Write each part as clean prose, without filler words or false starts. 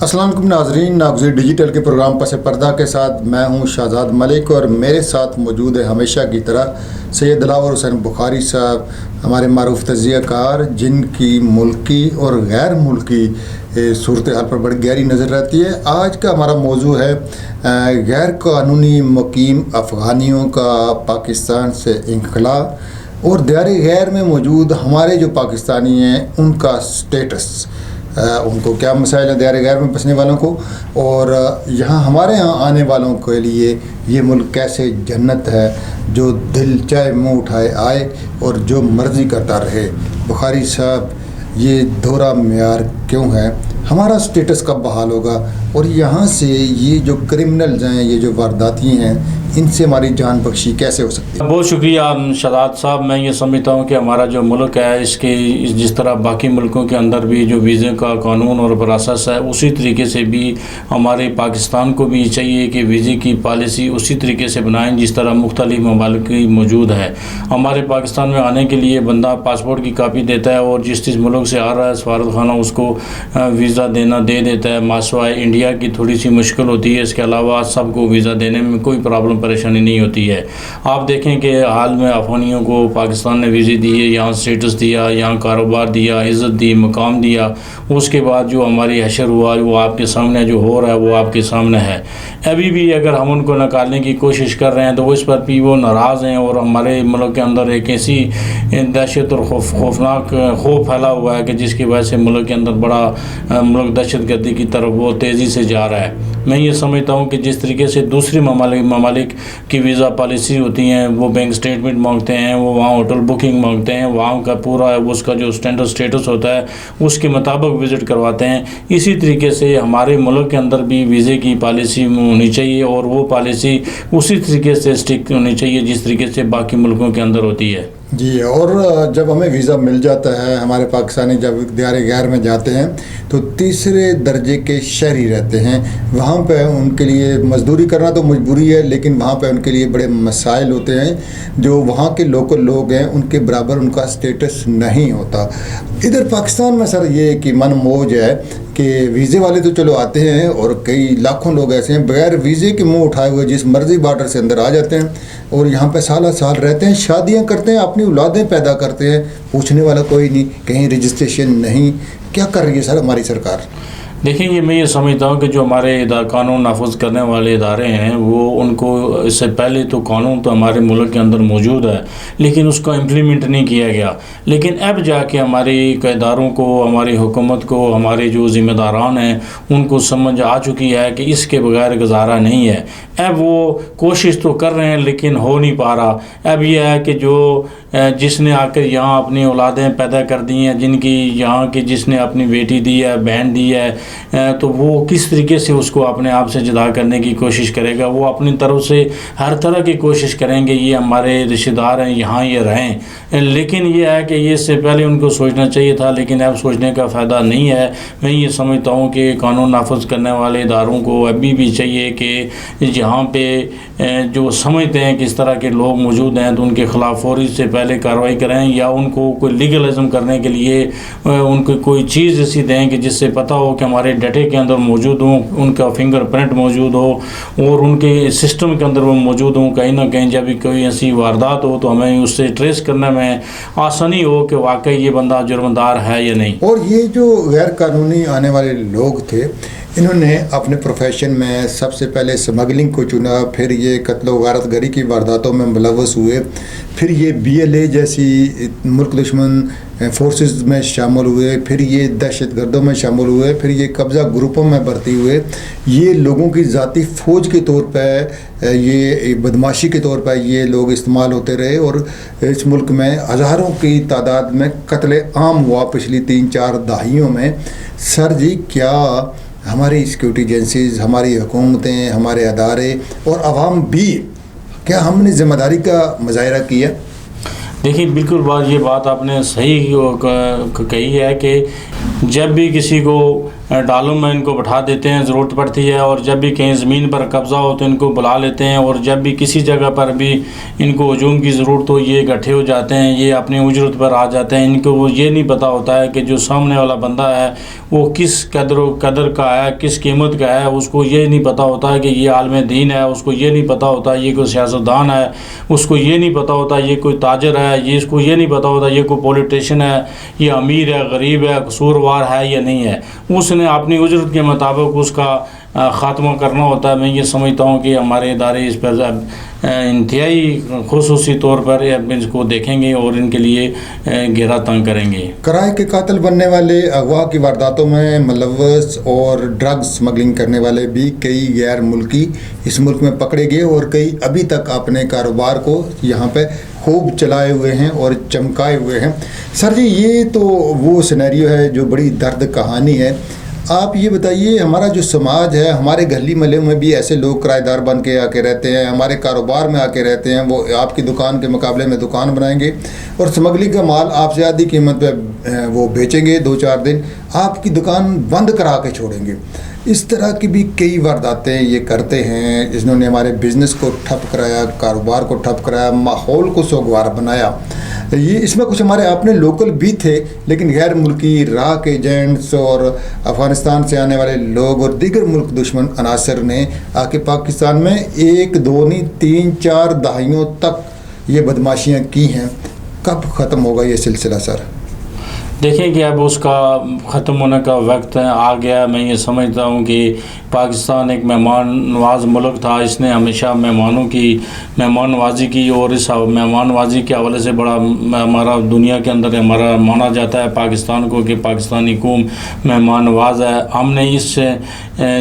السلام علیکم ناظرین، ناگزیر ڈیجیٹل کے پروگرام پس پردہ کے ساتھ میں ہوں شہزاد ملک اور میرے ساتھ موجود ہے ہمیشہ کی طرح سید دلاور حسین بخاری صاحب، ہمارے معروف تجزیہ کار جن کی ملکی اور غیر ملکی صورتحال پر بڑی گہری نظر رہتی ہے۔ آج کا ہمارا موضوع ہے غیر قانونی مقیم افغانیوں کا پاکستان سے انخلا اور دیار غیر میں موجود ہمارے جو پاکستانی ہیں ان کا سٹیٹس، ان کو کیا مسائل ہیں دیار غیر میں بسنے والوں کو، اور ہمارے یہاں آنے والوں کے لیے یہ ملک کیسے جنت ہے جو دل چاہے منہ اٹھائے آئے اور جو مرضی کرتا رہے۔ بخاری صاحب، یہ دورہ معیار کیوں ہے؟ ہمارا سٹیٹس کب بحال ہوگا؟ اور یہاں سے یہ جو کرمنلز ہیں، یہ جو وارداتی ہیں، ان سے ہماری جان بخشی کیسے ہو سکتی ہے؟ بہت شکریہ شہزاد صاحب۔ میں یہ سمجھتا ہوں کہ ہمارا جو ملک ہے اس کے جس طرح باقی ملکوں کے اندر بھی جو ویزے کا قانون اور پروسیس ہے، اسی طریقے سے بھی ہمارے پاکستان کو بھی چاہیے کہ ویزے کی پالیسی اسی طریقے سے بنائیں جس طرح مختلف ممالک کی موجود ہے۔ ہمارے پاکستان میں آنے کے لیے بندہ پاسپورٹ کی کاپی دیتا ہے اور جس ملک سے آ رہا ہے سفارت خانہ اس کو ویزا دے دیتا ہے۔ ماسوائے انڈیا کی تھوڑی سی مشکل ہوتی ہے، اس کے علاوہ سب کو ویزا دینے میں کوئی پرابلم پریشانی نہیں ہوتی ہے۔ آپ دیکھیں کہ حال میں افغانیوں کو پاکستان نے ویزے دیے، یہاں سٹیٹس دیا، یہاں کاروبار دیا، عزت دی، مقام دیا، اس کے بعد جو ہماری حشر ہوا وہ آپ کے سامنے جو ہو رہا ہے وہ آپ کے سامنے ہے۔ ابھی بھی اگر ہم ان کو نکالنے کی کوشش کر رہے ہیں تو اس پر بھی وہ ناراض ہیں، اور ہمارے ملک کے اندر ایک ایسی دہشت اور خوفناک خوف پھیلا ہوا ہے کہ جس کی وجہ سے ملک کے اندر بڑا ملک دہشت گردی کی طرف وہ تیزی سے جا رہا ہے۔ میں یہ سمجھتا ہوں کہ جس طریقے سے دوسری ممالک کی ویزا پالیسی ہوتی ہیں، وہ بینک سٹیٹمنٹ مانگتے ہیں، وہ وہاں ہوٹل بکنگ مانگتے ہیں، وہاں کا پورا اس کا جو اسٹینڈرڈ سٹیٹس ہوتا ہے اس کے مطابق وزٹ کرواتے ہیں، اسی طریقے سے ہمارے ملک کے اندر بھی ویزے کی پالیسی ہونی چاہیے، اور وہ پالیسی اسی طریقے سے اسٹک ہونی چاہیے جس طریقے سے باقی ملکوں کے اندر ہوتی ہے۔ جی، اور جب ہمیں ویزا مل جاتا ہے، ہمارے پاکستانی جب دیار غیر میں جاتے ہیں تو تیسرے درجے کے شہری رہتے ہیں، وہاں پہ ان کے لیے مزدوری کرنا تو مجبوری ہے، لیکن وہاں پہ ان کے لیے بڑے مسائل ہوتے ہیں، جو وہاں کے لوکل لوگ ہیں ان کے برابر ان کا سٹیٹس نہیں ہوتا۔ ادھر پاکستان میں سر یہ کہ من موج ہے کہ ویزے والے تو چلو آتے ہیں، اور کئی لاکھوں لوگ ایسے ہیں بغیر ویزے کے منہ اٹھائے ہوئے جس مرضی بارڈر سے اندر آ جاتے ہیں اور یہاں پہ سالہ سال رہتے ہیں، شادیاں کرتے ہیں، اپنی اولادیں پیدا کرتے ہیں، پوچھنے والا کوئی نہیں، کہیں رجسٹریشن نہیں۔ کیا کر رہی ہے سر ہماری سرکار؟ دیکھیں، میں یہ سمجھتا ہوں کہ جو ہمارے قانون نافذ کرنے والے ادارے ہیں وہ ان کو اس سے پہلے تو قانون تو ہمارے ملک کے اندر موجود ہے لیکن اس کو امپلیمنٹ نہیں کیا گیا، لیکن اب جا کے ہماری اداروں کو، ہماری حکومت کو، ہمارے جو ذمہ داران ہیں ان کو سمجھ آ چکی ہے کہ اس کے بغیر گزارا نہیں ہے۔ اب وہ کوشش تو کر رہے ہیں لیکن ہو نہیں پا رہا۔ اب یہ ہے کہ جس نے آ کر یہاں اپنی اولادیں پیدا کر دی ہیں، جن کی یہاں کی جس نے اپنی بیٹی دی ہے، بہن دی ہے، تو وہ کس طریقے سے اس کو اپنے آپ سے جدا کرنے کی کوشش کرے گا؟ وہ اپنی طرف سے ہر طرح کی کوشش کریں گے یہ ہمارے رشتہ دار ہیں، یہاں یہ رہیں، لیکن یہ ہے کہ یہ اس سے پہلے ان کو سوچنا چاہیے تھا، لیکن اب سوچنے کا فائدہ نہیں ہے۔ میں یہ سمجھتا ہوں کہ قانون نافذ کرنے والے اداروں کو ابھی بھی چاہیے کہ جہاں پہ جو سمجھتے ہیں کہ اس طرح کے لوگ موجود ہیں تو ان کے خلاف فوری سے پہلے کارروائی کریں، یا ان کو کوئی لیگلزم کرنے کے لیے ان کو کوئی چیز ایسی دیں کہ جس سے پتہ ہو کہ ہمارے ڈیٹے کے اندر موجود ہوں، ان کا فنگر پرنٹ موجود ہو اور ان کے سسٹم کے اندر وہ موجود ہوں، کہیں نہ کہیں جب بھی کوئی ایسی واردات ہو تو ہمیں اس سے ٹریس کرنے میں آسانی ہو کہ واقعی یہ بندہ جرمدار ہے یا نہیں۔ اور یہ جو غیر قانونی آنے والے لوگ تھے، انہوں نے اپنے پروفیشن میں سب سے پہلے سمگلنگ کو چنا، پھر یہ قتل و غارت گری کی وارداتوں میں ملوث ہوئے، پھر یہ BLA جیسی ملک دشمن فورسز میں شامل ہوئے، پھر یہ دہشت گردوں میں شامل ہوئے، پھر یہ قبضہ گروپوں میں بھرتی ہوئے، یہ لوگوں کی ذاتی فوج کے طور پہ، یہ بدماشی کے طور پہ یہ لوگ استعمال ہوتے رہے، اور اس ملک میں ہزاروں کی تعداد میں قتل عام ہوا پچھلی 3-4 دہائیوں میں۔ سر جی، کیا ہماری سیکورٹی ایجنسیز، ہماری حکومتیں، ہمارے ادارے اور عوام بھی، کیا ہم نے ذمہ داری کا مظاہرہ کیا؟ دیکھیے، بالکل یہ بات آپ نے صحیح کہی ہے کہ جب بھی کسی کو ڈالوں میں ان کو بٹھا دیتے ہیں، ضرورت پڑتی ہے، اور جب بھی کہیں زمین پر قبضہ ہو تو ان کو بلا لیتے ہیں، اور جب بھی کسی جگہ پر بھی ان کو ہجوم کی ضرورت ہو یہ اکٹھے ہو جاتے ہیں، یہ اپنی اجرت پر آ جاتے ہیں۔ ان کو وہ یہ نہیں پتہ ہوتا ہے کہ جو سامنے والا بندہ ہے وہ کس قدر کا ہے، کس قیمت کا ہے، اس کو یہ نہیں پتہ ہوتا ہے کہ یہ عالم دین ہے، اس کو یہ نہیں پتہ ہوتا یہ کوئی سیاستدان ہے، اس کو یہ نہیں پتہ ہوتا یہ کوئی تاجر ہے، یہ اس کو یہ نہیں پتہ ہوتا یہ کوئی پولیٹیشین ہے، یہ امیر ہے، غریب ہے، قصوروار ہے یا نہیں ہے۔ اس نے اپنی اجرت کے مطابق اس کا خاتمہ کرنا ہوتا ہے۔ میں یہ سمجھتا ہوں کہ ہمارے ادارے اس پر انتہائی خصوصی طور پر اس کو دیکھیں گے اور ان کے لیے گھیرا تنگ کریں گے۔ کرائے کے قاتل بننے والے، اغوا کی وارداتوں میں ملوث اور ڈرگ سمگلنگ کرنے والے بھی کئی غیر ملکی اس ملک میں پکڑے گئے، اور کئی ابھی تک اپنے کاروبار کو یہاں پہ خوب چلائے ہوئے ہیں اور چمکائے ہوئے ہیں۔ سر جی، یہ تو وہ سینیریو ہے جو بڑی درد کہانی ہے۔ آپ یہ بتائیے، ہمارا جو سماج ہے، ہمارے گلی محلے میں بھی ایسے لوگ کرایہ دار بن کے آ کے رہتے ہیں، ہمارے کاروبار میں آ کے رہتے ہیں، وہ آپ کی دکان کے مقابلے میں دکان بنائیں گے اور سمگلنگ کا مال آپ سے آدھی قیمت پہ وہ بیچیں گے، 2-4 دن آپ کی دکان بند کرا کے چھوڑیں گے۔ اس طرح کی بھی کئی وارداتیں یہ کرتے ہیں، جنہوں نے ہمارے بزنس کو ٹھپ کرایا، کاروبار کو ٹھپ کرایا، ماحول کو سوگوار بنایا۔ یہ اس میں کچھ ہمارے اپنے لوکل بھی تھے، لیکن غیر ملکی راہ کے ایجنٹس اور افغانستان سے آنے والے لوگ اور دیگر ملک دشمن عناصر نے آ کے پاکستان میں 1-2 نہیں 3-4 دہائیوں تک یہ بدماشیاں کی ہیں۔ کب ختم ہوگا یہ سلسلہ سر؟ دیکھیں کہ اب اس کا ختم ہونے کا وقت آ گیا۔ میں یہ سمجھتا ہوں کہ پاکستان ایک مہمان نواز ملک تھا، اس نے ہمیشہ مہمانوں کی مہمان نوازی کی، اور اس مہمان نوازی کے حوالے سے بڑا ہمارا دنیا کے اندر ہمارا مانا جاتا ہے پاکستان کو کہ پاکستانی قوم مہمان نواز ہے۔ ہم نے اس سے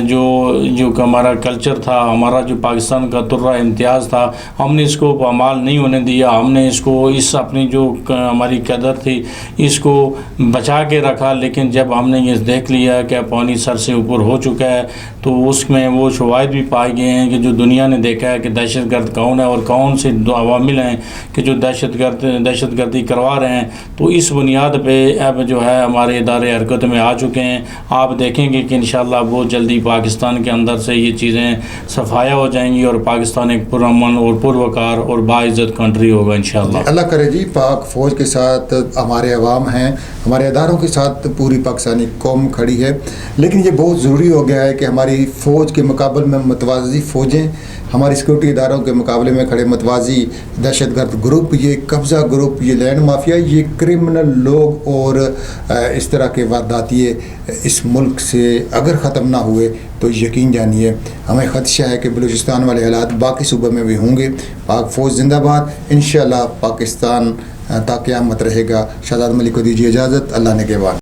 جو ہمارا کلچر تھا، ہمارا جو پاکستان کا ترہ امتیاز تھا، ہم نے اس کو پامال نہیں ہونے دیا۔ ہم نے اس کو اپنی جو ہماری قدر تھی اس کو بچا کے رکھا، لیکن جب ہم نے یہ دیکھ لیا کہ پانی سر سے اوپر ہو چکا ہے تو اس میں وہ شواہد بھی پائے گئے ہیں کہ جو دنیا نے دیکھا ہے کہ دہشت گرد کون ہے اور کون سے عوامل ہیں کہ جو دہشت گردی کروا رہے ہیں۔ تو اس بنیاد پہ اب جو ہے ہمارے ادارے حرکت میں آ چکے ہیں۔ آپ دیکھیں گے کہ انشاءاللہ بہت جلدی پاکستان کے اندر سے یہ چیزیں صفایا ہو جائیں گی اور پاکستان ایک پرامن اور پروقار اور باعزت کنٹری ہوگا انشاءاللہ۔ اللہ کرے جی، پاک فوج کے ساتھ ہمارے عوام ہیں، ہمارے اداروں کے ساتھ پوری پاکستانی قوم کھڑی ہے، لیکن یہ بہت ضروری ہو گیا ہے کہ ہماری فوج کے مقابل میں متوازی فوجیں، ہماری سیکورٹی اداروں کے مقابلے میں کھڑے متوازی دہشت گرد گروپ، یہ قبضہ گروپ، یہ لینڈ مافیا، یہ کرمنل لوگ اور اس طرح کے وارداتیے اس ملک سے اگر ختم نہ ہوئے تو یقین جانیے ہمیں خدشہ ہے کہ بلوچستان والے حالات باقی صوبوں میں بھی ہوں گے۔ پاک فوج زندہ باد، انشاءاللہ پاکستان تا قیامت رہے گا۔ شہزاد ملک کو دیجیے اجازت، اللہ نے کے بعد۔